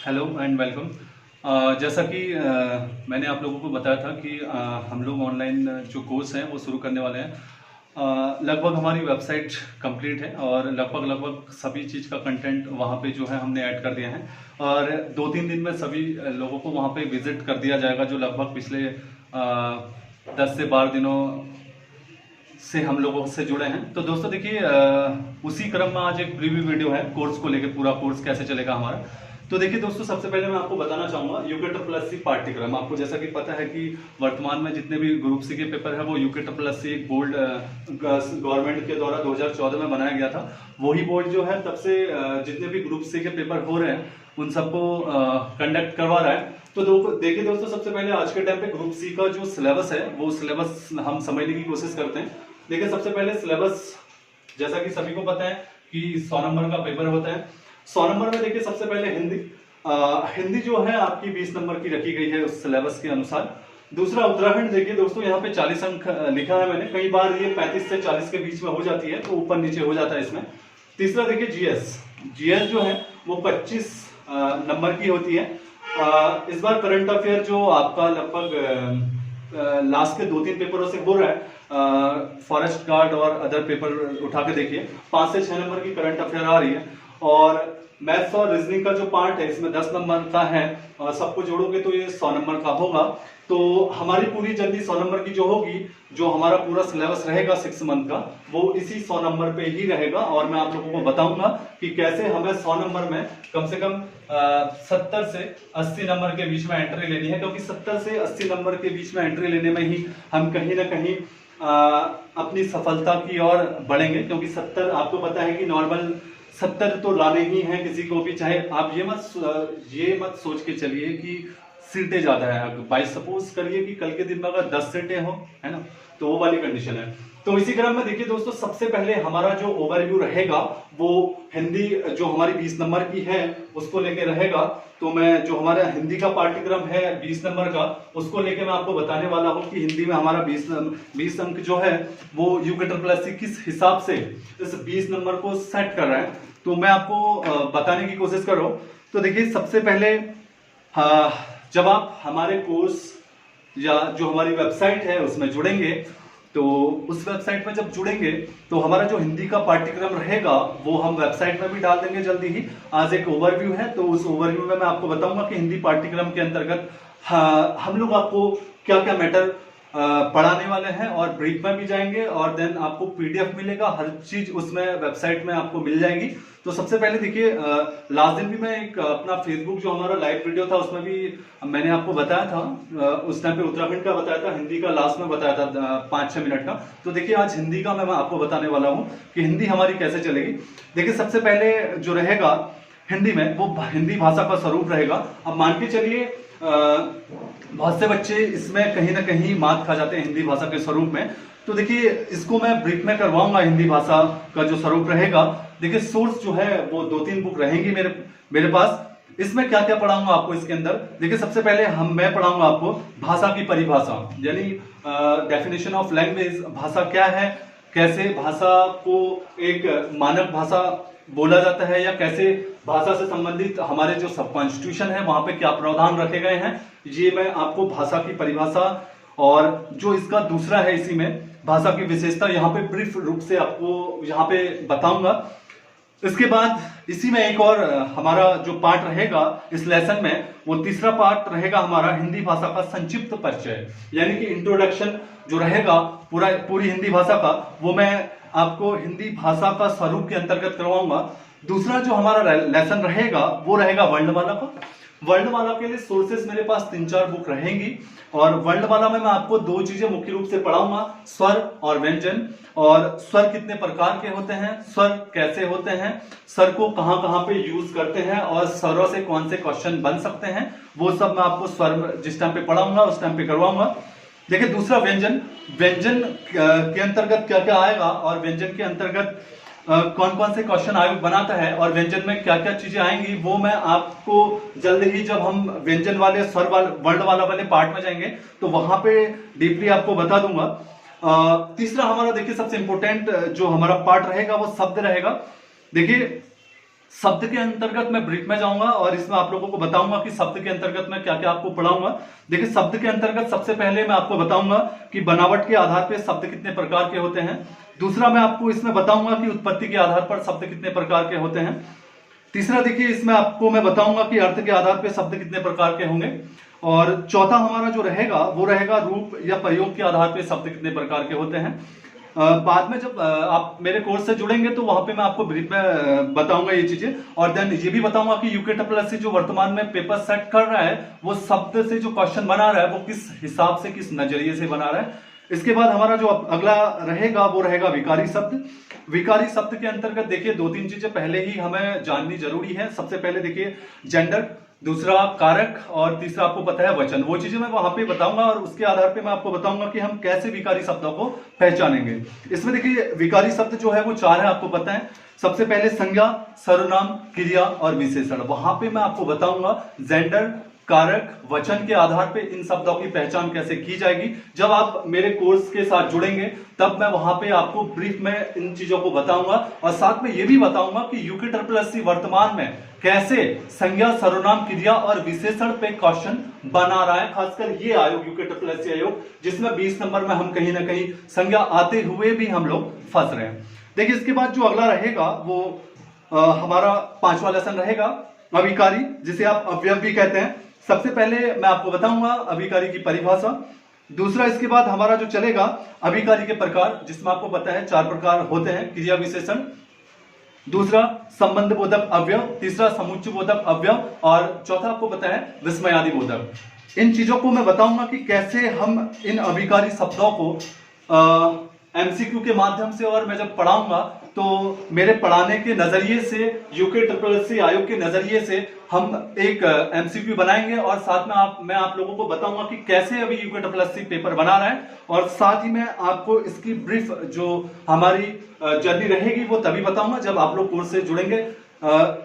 Hello and welcome. जैसा कि मैंने आप लोगों को बताया था कि हम लोग ऑनलाइन जो कोर्स हैं वो शुरू करने वाले हैं। लगभग हमारी वेबसाइट कंप्लीट है और लगभग सभी चीज़ का कंटेंट वहाँ पे जो है हमने ऐड कर दिया है और 2-3 दिन में सभी लोगों को वहाँ पे विजिट कर दिया जाएगा जो लगभग पिछले 10 से 12 दिनों से हम लोगों से जुड़े हैं। तो दोस्तों देखिए, उसी क्रम में आज एक प्रीव्यू वीडियो है कोर्स को लेकर, पूरा कोर्स कैसे चलेगा हमारा। तो देखिए दोस्तों, सबसे पहले मैं आपको बताना चाहूंगा यूके पाठ्यक्रम। आपको जैसा कि पता है कि वर्तमान में जितने भी ग्रुप सी के पेपर है वो यूके बोर्ड गवर्नमेंट के द्वारा 2014 में बनाया गया था। वही बोर्ड जो है तब से जितने भी ग्रुप सी के पेपर हो रहे हैं उन सबको कंडक्ट करवा रहा है। तो देखिए दोस्तों, सबसे पहले आज के टाइम पे ग्रुप सी का जो सिलेबस है वो सिलेबस हम समझने की कोशिश करते हैं। देखिए सबसे पहले सिलेबस, जैसा कि सभी को पता है कि 100 नंबर का पेपर होता है। 100 नंबर में देखिए सबसे पहले हिंदी जो है आपकी 20 नंबर की रखी गई है उस सिलेबस के अनुसार। दूसरा उत्तराखंड, देखिए दोस्तों यहाँ पे 40 अंक लिखा है मैंने, कई बार ये 35 से 40 के बीच में हो जाती है तो ऊपर नीचे हो जाता है इसमें। तीसरा देखिए जीएस जो है वो 25 नंबर की होती है। इस बार करंट अफेयर जो आपका लगभग लास्ट के 2-3 पेपरों से हो रहा है, फॉरेस्ट गार्ड और अदर पेपर उठा के देखिए 5 से 6 नंबर की करंट अफेयर आ रही है। और मैथ्स और रीजनिंग का जो पार्ट है इसमें 10 नंबर का है और सबको जोड़ोगे तो ये 100 नंबर का होगा। तो हमारी पूरी जर्नी 100 नंबर की जो होगी, जो हमारा पूरा सिलेबस रहेगा 6 मंथ का, वो इसी 100 नंबर पे ही रहेगा। और मैं आप लोगों को बताऊंगा कि कैसे हमें 100 नंबर में कम से कम 70 से 80 नंबर के बीच में एंट्री लेनी है, क्योंकि 70 से 80 नंबर के बीच में एंट्री लेने में ही हम कहीं ना कहीं अपनी सफलता की ओर बढ़ेंगे। क्योंकि 70 आपको पता है कि नॉर्मल 70 तो लाने ही हैं किसी को भी, चाहे आप ये मत सोच के चलिए कि सीटें ज्यादा है। बाई सपोज करिए कि कल के दिन में अगर 10 सीटें हो, है ना, तो वो वाली कंडीशन है। तो इसी क्रम में देखिए दोस्तों, सबसे पहले हमारा जो ओवरव्यू रहेगा वो हिंदी जो हमारी 20 नंबर की है उसको लेके रहेगा। तो मैं जो हमारा हिंदी का पाठ्यक्रम है 20 नंबर का, उसको लेके मैं आपको बताने वाला हूँ कि हिंदी में हमारा 20 अंक जो है वो यूके किस हिसाब से इस 20 नंबर को सेट कर रहा है, तो मैं आपको बताने की कोशिश कर रहा हूँ। तो देखिए सबसे पहले जब आप हमारे कोर्स या जो हमारी वेबसाइट है उसमें जुड़ेंगे, तो उस वेबसाइट में जब जुड़ेंगे तो हमारा जो हिंदी का पाठ्यक्रम रहेगा वो हम वेबसाइट में भी डाल देंगे जल्दी ही। आज एक ओवरव्यू है, तो उस ओवरव्यू में मैं आपको बताऊंगा कि हिंदी पाठ्यक्रम के अंतर्गत हम लोग आपको क्या क्या मैटर पढ़ाने वाले हैं, और ब्रीफ में भी जाएंगे और देन आपको पीडीएफ मिलेगा, हर चीज उसमें वेबसाइट में आपको मिल जाएगी। तो सबसे पहले देखिए, लास्ट दिन भी मैं एक अपना फेसबुक जो हमारा लाइव वीडियो था उसमें भी मैंने आपको बताया था, उस टाइम पे उत्तराखंड का बताया था, हिंदी का लास्ट में बताया था 5-6 मिनट का। तो देखिए आज हिंदी का मैं आपको बताने वाला हूँ कि हिंदी हमारी कैसे चलेगी। देखिए सबसे पहले जो रहेगा हिंदी में वो हिंदी भाषा का स्वरूप रहेगा। अब मान के चलिए बहुत से बच्चे इसमें कहीं ना कहीं मात खा जाते हैं हिंदी भाषा के स्वरूप में। तो देखिए इसको मैं ब्रीफ में करवाऊंगा। हिंदी भाषा का जो स्वरूप रहेगा, देखिए सोर्स जो है वो 2-3 बुक रहेंगी मेरे पास। इसमें क्या क्या पढ़ाऊंगा आपको इसके अंदर, देखिए सबसे पहले मैं पढ़ाऊंगा आपको भाषा की परिभाषा, यानी डेफिनेशन ऑफ लैंग्वेज। भाषा क्या है, कैसे भाषा को एक मानक भाषा बोला जाता है, या कैसे भाषा से संबंधित हमारे जो सब कॉन्स्टिट्यूशन है वहां पे क्या प्रावधान रखे गए हैं, ये मैं आपको भाषा की परिभाषा। और जो इसका दूसरा है इसी में भाषा की विशेषता, यहाँ पे ब्रीफ रूप से आपको यहाँ पे बताऊंगा। इसके बाद इसी में एक और हमारा जो पार्ट रहेगा इस लेसन में, वो तीसरा पार्ट रहेगा हमारा हिंदी भाषा का संक्षिप्त परिचय, यानी कि इंट्रोडक्शन जो रहेगा पूरी हिंदी भाषा का, वो मैं आपको हिंदी भाषा का स्वरूप के अंतर्गत करवाऊंगा। दूसरा जो हमारा लेसन रहेगा वो रहेगा वर्णमाला का। वर्णमाला के लिए सोर्सेस मेरे पास 3-4 बुक रहेंगी, और वर्णमाला में मैं आपको 2 चीजें मुख्य रूप से पढ़ाऊंगा, स्वर और व्यंजन। और स्वर कितने प्रकार के होते हैं, स्वर कैसे होते हैं, स्वर को कहां कहां पे यूज करते हैं, और स्वरों से कौन से क्वेश्चन बन सकते हैं, वो सब मैं आपको स्वर जिस टाइम पे पढ़ाऊंगा उस टाइम पे करवाऊंगा। देखिए दूसरा व्यंजन के अंतर्गत क्या क्या आएगा, और व्यंजन के अंतर्गत कौन कौन से क्वेश्चन आयोग बनाता है, और व्यंजन में क्या क्या चीजें आएंगी, वो मैं आपको जल्द ही जब हम व्यंजन वाले वर्ण वाले पार्ट में जाएंगे तो वहां पे डीपली आपको बता दूंगा। तीसरा हमारा देखिए सबसे इंपॉर्टेंट जो हमारा पार्ट रहेगा वो शब्द रहेगा। देखिए शब्द के अंतर्गत मैं ब्रीफ में जाऊंगा और इसमें आप लोगों को बताऊंगा कि शब्द के अंतर्गत मैं क्या क्या आपको पढ़ाऊंगा। देखिए शब्द के अंतर्गत सबसे पहले मैं आपको बताऊंगा कि बनावट के आधार पर शब्द कितने प्रकार के होते हैं। दूसरा मैं आपको इसमें बताऊंगा कि उत्पत्ति के आधार पर शब्द कितने प्रकार के होते हैं। तीसरा देखिए इसमें आपको मैं बताऊंगा कि अर्थ के आधार पर शब्द कितने प्रकार के होंगे। और चौथा हमारा जो रहेगा वो रहेगा रूप या प्रयोग के आधार पर शब्द कितने प्रकार के होते हैं। बाद में जब आप मेरे कोर्स से जुड़ेंगे तो वहां पे मैं आपको ब्रीफ में बताऊंगा ये चीजें। और देन ये भी बताऊंगा कि यूके जो वर्तमान में पेपर सेट कर रहा है वो शब्द से जो क्वेश्चन बना रहा है वो किस हिसाब से किस नजरिए से बना रहा है। इसके बाद हमारा जो अगला रहेगा वो रहेगा विकारी शब्द। विकारी शब्द के अंतर्गत देखिए दो तीन चीजें पहले ही हमें जाननी जरूरी है। सबसे पहले देखिए जेंडर, दूसरा कारक और तीसरा आपको पता है वचन। वो चीजें मैं वहां पे बताऊंगा और उसके आधार पे मैं आपको बताऊंगा कि हम कैसे विकारी शब्दों को पहचानेंगे। इसमें देखिए विकारी शब्द जो है वो चार है, आपको पता है। सबसे पहले संज्ञा, सर्वनाम, क्रिया और विशेषण। वहां पे मैं आपको बताऊंगा जेंडर, कारक, वचन के आधार पे इन शब्दों की पहचान कैसे की जाएगी। जब आप मेरे कोर्स के साथ जुड़ेंगे तब मैं वहां पे आपको ब्रीफ में इन चीजों को बताऊंगा और साथ में ये भी बताऊंगा कि यूके वर्तमान में कैसे संज्ञा, सर्वनाम, क्रिया और विशेषण पे क्वेश्चन बना रहा है। खासकर ये आयोग यूके आयोग जिसमें 20 नंबर में हम कहीं ना कहीं संज्ञा आते हुए भी हम लोग फंस रहे हैं। देखिए इसके बाद जो अगला रहेगा वो हमारा 5वां लेसन रहेगा अभिकारी, जिसे आप अवयव भी कहते हैं। सबसे पहले मैं आपको बताऊंगा अभिकारी की परिभाषा। दूसरा इसके बाद हमारा जो चलेगा अभिकारी के प्रकार, जिसमें आपको पता है 4 प्रकार होते हैं, क्रिया, विशेषण। दूसरा संबंध बोधक अवयव, तीसरा समुच्चय बोधक अवयव और चौथा आपको पता है विस्मयादि बोधक। इन चीजों को मैं बताऊंगा कि कैसे हम इन अभिकारी शब्दों को एमसीक्यू के माध्यम से, और मैं जब पढ़ाऊंगा तो मेरे पढ़ाने के नजरिए से, यूके आयोग के नजरिए से हम एक एमसीक्यू बनाएंगे और साथ में मैं आप लोगों को बताऊंगा कि कैसे अभी यूके पेपर बना रहा है। और साथ ही मैं आपको इसकी ब्रीफ जो हमारी जर्नी रहेगी वो तभी बताऊंगा जब आप लोग कोर्स से जुड़ेंगे।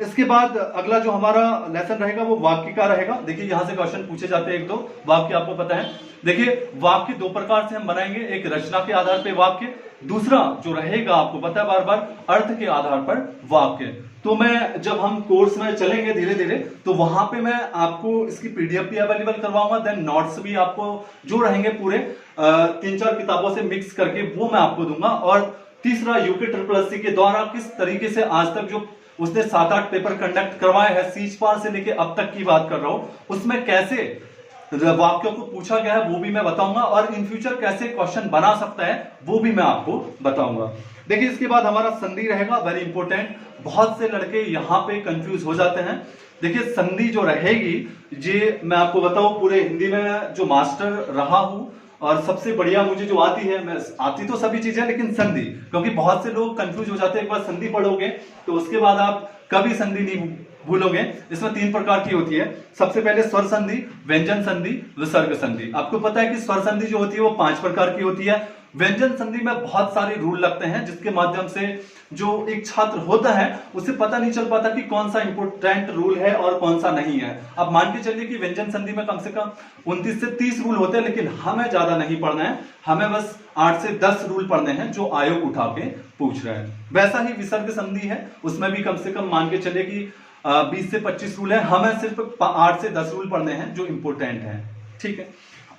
इसके बाद अगला जो हमारा लेसन रहेगा वो वाक्य का रहेगा। देखिए यहां से क्वेश्चन पूछे जाते हैं, एक दो वाक्य आपको पता है। देखिए वाक्य 2 प्रकार से हम बनाएंगे, एक रचना के आधार पर वाक्य, दूसरा जो रहेगा आपको पता है बार बार अर्थ के आधार पर वाक्य। तो मैं जब हम कोर्स में चलेंगे धीरे धीरे तो वहां पे मैं आपको इसकी पीडीएफ भी अवेलेबल करवाऊंगा, देन नोट्स भी आपको जो रहेंगे पूरे 3-4 किताबों से मिक्स करके वो मैं आपको दूंगा। और तीसरा यूके के द्वारा किस तरीके से आज तक जो उसने 7-8 पेपर कंडक्ट करवाए हैं, सीचपाल से लेके अब तक की बात कर रहा हूं, उसमें कैसे वाक्यों को पूछा गया है वो भी मैं बताऊंगा और इन फ्यूचर कैसे क्वेश्चन बना सकता है वो भी मैं आपको बताऊंगा। देखिए इसके बाद हमारा संधि रहेगा, वेरी इंपॉर्टेंट। बहुत से लड़के यहाँ पे कंफ्यूज हो जाते हैं। देखिए संधि जो रहेगी ये मैं आपको बताऊं, पूरे हिंदी में जो मास्टर रहा हूं और सबसे बढ़िया मुझे जो आती है, मैं आती तो सभी चीजें लेकिन संधि, क्योंकि बहुत से लोग कंफ्यूज हो जाते हैं। एक बार संधि पढ़ोगे तो उसके बाद आप कभी संधि नहीं भूलोगे। इसमें 3 प्रकार की होती है। सबसे पहले स्वर संधि, व्यंजन संधि, विसर्ग संधि। आपको पता है कि स्वर संधि जो होती है वो 5 प्रकार की होती है। व्यंजन संधि में बहुत सारे रूल लगते हैं जिसके माध्यम से जो एक छात्र होता है उसे पता नहीं चल पाता कि कौन सा इंपोर्टेंट रूल है और कौन सा नहीं है। अब मान के चलिए कि व्यंजन संधि में कम से कम 29 से 30 रूल होते हैं, लेकिन हमें ज्यादा नहीं पढ़ना है, हमें बस 8 से 10 रूल पढ़ने हैं जो आयोग उठा के पूछ रहे हैं। वैसा ही विसर्ग संधि है, उसमें भी कम से कम मान के चलिए कि 20 से 25 रूल है, हमें सिर्फ 8 से 10 रूल पढ़ने हैं जो इंपोर्टेंट है। ठीक है,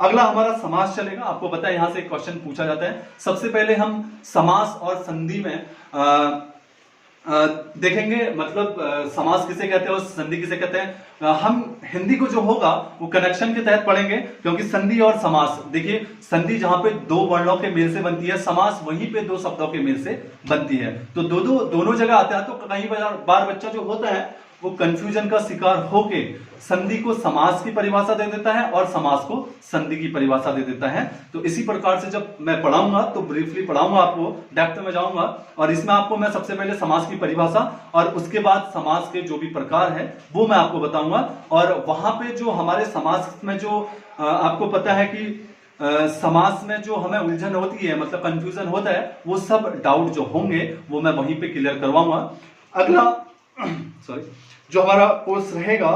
अगला हमारा समास चलेगा। आपको पता है यहां से एक क्वेश्चन पूछा जाता है। सबसे पहले हम समास और संधि में देखेंगे, मतलब समास किसे कहते हैं और संधि किसे कहते हैं। हम हिंदी को जो होगा वो कनेक्शन के तहत पढ़ेंगे, क्योंकि संधि और समास, देखिए संधि जहां पे 2 वर्णों के मेल से बनती है, समास वहीं पे 2 शब्दों के मेल से बनती है। तो दोनों जगह आता है। तो कई बार बच्चा जो होता है वो कंफ्यूजन का शिकार होके संधि को समास की परिभाषा दे देता है और समास को संधि की परिभाषा दे देता है। तो इसी प्रकार से जब मैं पढ़ाऊंगा तो ब्रीफली पढ़ाऊंगा, आपको डेप्थ में जाऊंगा और इसमें आपको मैं सबसे पहले समास की परिभाषा और उसके बाद समास के जो भी प्रकार है वो मैं आपको बताऊंगा। और वहां पे जो हमारे समास में जो आपको पता है कि समास में जो हमें उलझन होती है, मतलब कंफ्यूजन होता है, वो सब डाउट जो होंगे वो मैं वहीं पे क्लियर करवाऊंगा। अगला जो हमारा कोर्स रहेगा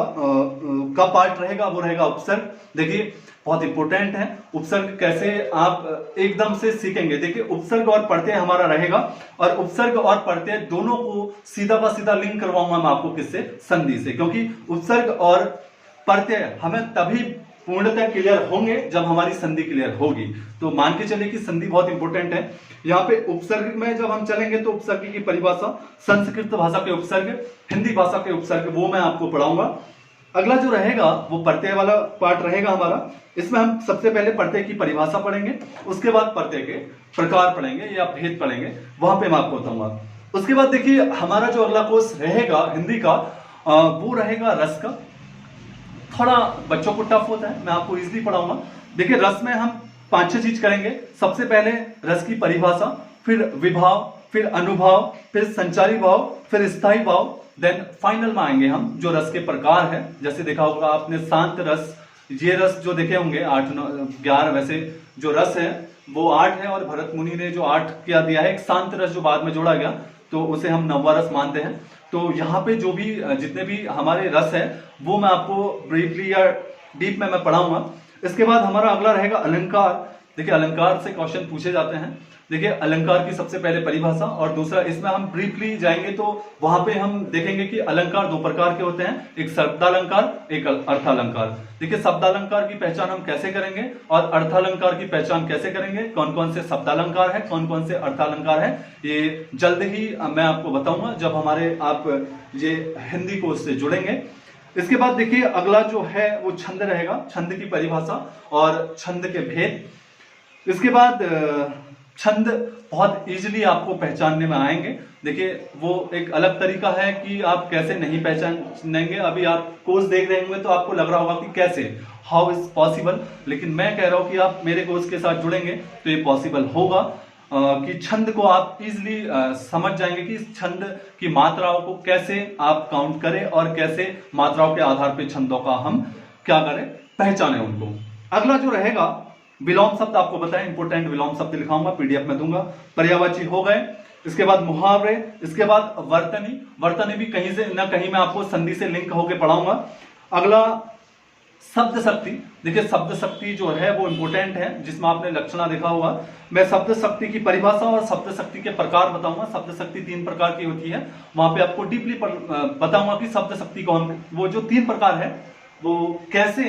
का पार्ट रहेगा वो रहेगा उपसर्ग। देखिए बहुत इंपॉर्टेंट है। उपसर्ग कैसे आप एकदम से सीखेंगे, देखिए उपसर्ग और प्रत्यय हमारा रहेगा, और उपसर्ग और प्रत्यय दोनों को सीधा ब सीधा लिंक करवाऊंगा मैं आपको किससे, संधि से, क्योंकि उपसर्ग और प्रत्यय हमें तभी पूर्णतः क्लियर होंगे जब हमारी संधि क्लियर होगी। तो मान के चलिए कि संधि बहुत इंपॉर्टेंट है। यहाँ पे उपसर्ग में जब हम चलेंगे तो उपसर्ग की परिभाषा, संस्कृत भाषा के उपसर्ग, हिंदी भाषा के उपसर्ग, वो मैं आपको पढ़ाऊंगा। अगला जो रहेगा वो प्रत्यय वाला पार्ट रहेगा हमारा। इसमें हम सबसे पहले प्रत्यय की परिभाषा पढ़ेंगे, उसके बाद प्रत्यय के प्रकार पढ़ेंगे या भेद पढ़ेंगे, वहां पे मैं आपको बताऊंगा। उसके बाद देखिए हमारा जो अगला कोर्स रहेगा हिंदी का, वो रहेगा रस का। थोड़ा बच्चों को टफ होता है, मैं आपको इजीली पढ़ाऊंगा। देखिए रस में हम 5-6 चीज करेंगे। सबसे पहले रस की परिभाषा, फिर विभाव, फिर अनुभाव, फिर संचारी भाव, फिर स्थायी भाव, देन फाइनल में आएंगे हम जो रस के प्रकार है। जैसे देखा होगा आपने शांत रस, ये रस जो देखे होंगे 8, 9, 11, वैसे जो रस है वो 8 है, और भरत मुनि ने जो 8 क्या दिया है, एक शांत रस जो बाद में जोड़ा गया, तो उसे हम 9वां रस मानते हैं। तो यहाँ पे जो भी जितने भी हमारे रस है वो मैं आपको ब्रीफली या डीप में मैं पढ़ाऊंगा। इसके बाद हमारा अगला रहेगा अलंकार। देखिए अलंकार से क्वेश्चन पूछे जाते हैं। देखिए अलंकार की सबसे पहले परिभाषा, और दूसरा इसमें हम ब्रीफली जाएंगे तो वहां पे हम देखेंगे कि अलंकार 2 प्रकार के होते हैं, एक शब्दालंकार, एक अर्थालंकार। देखिए शब्दालंकार की पहचान हम कैसे करेंगे और अर्थालंकार की पहचान कैसे करेंगे, कौन कौन से शब्दालंकार है, कौन कौन से अर्थालंकार है, ये जल्द ही मैं आपको बताऊंगा जब हमारे आप ये हिंदी कोर्स से जुड़ेंगे। इसके बाद देखिए अगला जो है वो छंद रहेगा, छंद की परिभाषा और छंद के भेद। इसके बाद छंद बहुत इजीली आपको पहचानने में आएंगे। देखिए वो एक अलग तरीका है कि आप कैसे नहीं पहचानेंगे। अभी आप कोर्स देख रहे होंगे तो आपको लग रहा होगा कि कैसे, हाउ इज पॉसिबल, लेकिन मैं कह रहा हूं कि आप मेरे कोर्स के साथ जुड़ेंगे तो ये पॉसिबल होगा कि छंद को आप इजीली समझ जाएंगे कि छंद की मात्राओं को कैसे आप काउंट करें और कैसे मात्राओं के आधार पर छंदों का हम क्या करें, पहचाने उनको। अगला जो रहेगा विलोम शब्द, आपको बताएं इंपोर्टेंट विलोम शब्द लिखाऊंगा, पीडीएफ में दूंगा। पर्यायवाची हो गए। इसके बाद मुहावरे, इसके बाद वर्तनी। वर्तनी भी कहीं से ना कहीं मैं आपको संधि से लिंक होकर पढ़ाऊंगा। अगला शब्द शक्ति। देखिए शब्द शक्ति जो है वो इंपोर्टेंट है, जिसमें आपने लक्षणा देखा होगा। मैं शब्द शक्ति की परिभाषा और शब्द शक्ति के प्रकार बताऊंगा। शब्द शक्ति 3 प्रकार की होती है, वहां पे आपको डीपली बताऊंगा कि शब्द शक्ति को हम वो जो 3 प्रकार है वो कैसे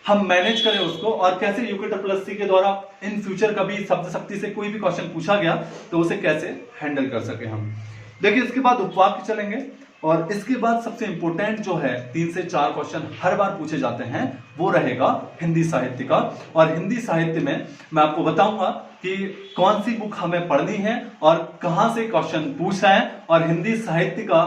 हम मैनेज करें उसको, और कैसे यूके के द्वारा इन फ्यूचर कभी शब्द शक्ति से कोई भी क्वेश्चन पूछा गया तो उसे कैसे हैंडल कर सके हम। देखिए इसके बाद उपवाक्य चलेंगे, और इसके बाद सबसे इंपॉर्टेंट जो है 3 से 4 क्वेश्चन हर बार पूछे जाते हैं वो रहेगा हिंदी साहित्य का। और हिंदी साहित्य में मैं आपको बताऊंगा कि कौन सी बुक हमें पढ़नी है और कहां से क्वेश्चन पूछ रहे हैं। और हिंदी साहित्य का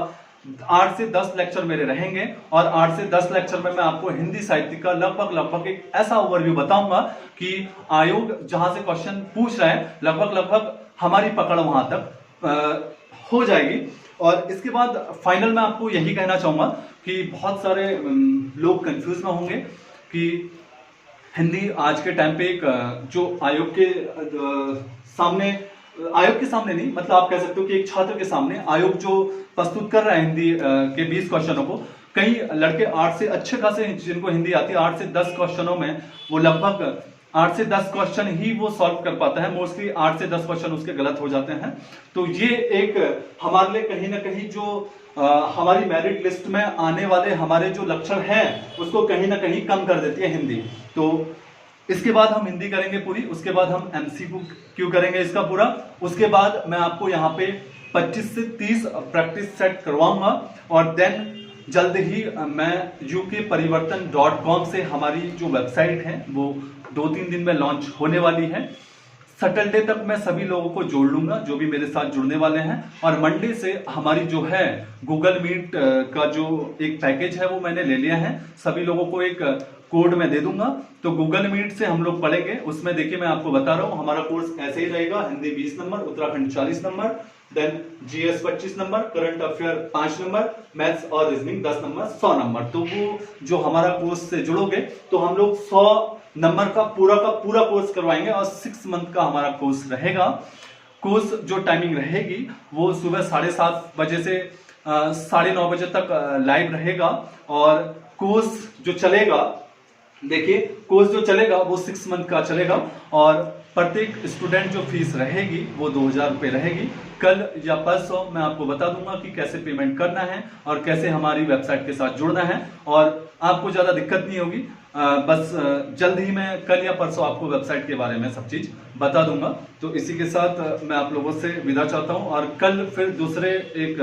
8 से 10 लेक्चर मेरे रहेंगे, और 8 से 10 लेक्चर में मैं आपको हिंदी साहित्य का लगभग एक ऐसा ओवरव्यू बताऊंगा कि आयोग जहां से क्वेश्चन पूछ रहे हैं लगभग हमारी पकड़ वहां तक हो जाएगी। और इसके बाद फाइनल में आपको यही कहना चाहूंगा कि बहुत सारे लोग कंफ्यूज में होंगे कि हिंदी आज के टाइम पे एक जो आयोग के सामने नहीं, मतलब आप कह सकते हो कि एक छात्र के सामने आयोग जो प्रस्तुत कर रहा है हिंदी के 20 क्वेश्चनों को, कई लड़के 8 से अच्छे खासे जिनको हिंदी आती है 8 से 10 क्वेश्चनों में वो लगभग 8 से 10 क्वेश्चन ही वो सॉल्व कर पाता है। मोस्टली 8 से 10 क्वेश्चन उसके गलत हो जाते हैं। तो ये एक हमारे लिए कहीं ना कहीं जो हमारी मेरिट लिस्ट में आने वाले हमारे जो लक्षण हैं उसको कहीं ना कहीं कम कर देती है हिंदी। तो इसके बाद हम हिंदी करेंगे पूरी, उसके बाद हम MCQ करेंगे इसका पूरा। उसके बाद मैं आपको यहाँ पे 25 से 30 प्रैक्टिस सेट करवाऊंगा, और देन जल्द ही मैं ukparivartan.com से हमारी जो वेबसाइट है वो 2-3 दिन में लॉन्च होने वाली है। सैटरडे तक मैं सभी लोगों को जोड़ लूंगा जो भी मेरे साथ जुड़ने वाले हैं, और मंडे से हमारी जो है गूगल मीट का जो एक पैकेज है वो मैंने ले लिया है। सभी लोगों को एक कोड में दे दूंगा, तो गूगल मीट से हम लोग पढ़ेंगे। उसमें देखिए मैं आपको बता रहा हूं हमारा कोर्स ऐसे ही रहेगा। Hindi 20 number, Uttarakhand 40 number, then GS 25 number, current affair 5 number, maths और रीजनिंग 10 नंबर, 100 नंबर। तो वो जो हमारा कोर्स से जुड़ोगे तो हम लोग 100 नंबर का पूरा कोर्स करवाएंगे, और 6 मंथ का हमारा कोर्स रहेगा। कोर्स जो टाइमिंग रहेगी वो सुबह 7:30 बजे से 9:30 बजे तक लाइव रहेगा, और कोर्स जो चलेगा देखिए कोर्स जो चलेगा वो 6 मंथ का चलेगा और प्रत्येक स्टूडेंट जो फीस रहेगी वो 2000 रुपये रहेगी। कल या परसों मैं आपको बता दूंगा कि कैसे पेमेंट करना है और कैसे हमारी वेबसाइट के साथ जुड़ना है और आपको ज़्यादा दिक्कत नहीं होगी। बस जल्द ही मैं कल या परसों आपको वेबसाइट के बारे में सब चीज़ बता दूंगा। तो इसी के साथ मैं आप लोगों से विदा चाहता हूं और कल फिर दूसरे एक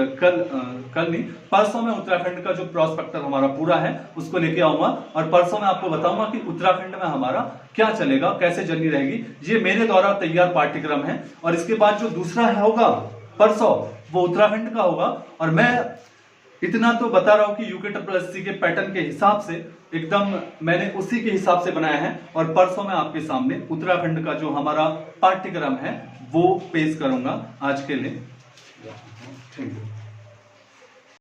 कल नहीं परसों में उत्तराखंड का जो प्रॉस्पेक्टर हमारा पूरा है उसको लेके आऊंगा और परसों मैं आपको बताऊंगा कि उत्तराखंड में हमारा क्या चलेगा, कैसे जर्नी रहेगी। ये मेरे द्वारा तैयार पाठ्यक्रम है और इसके बाद जो दूसरा होगा परसों वो उत्तराखंड का होगा। और मैं इतना तो बता रहा हूं कि UKSSC के पैटर्न के हिसाब से एकदम मैंने उसी के हिसाब से बनाया है और परसों मैं आपके सामने उत्तराखंड का जो हमारा पाठ्यक्रम है वो पेश करूंगा। आज के लिए थैंक यू।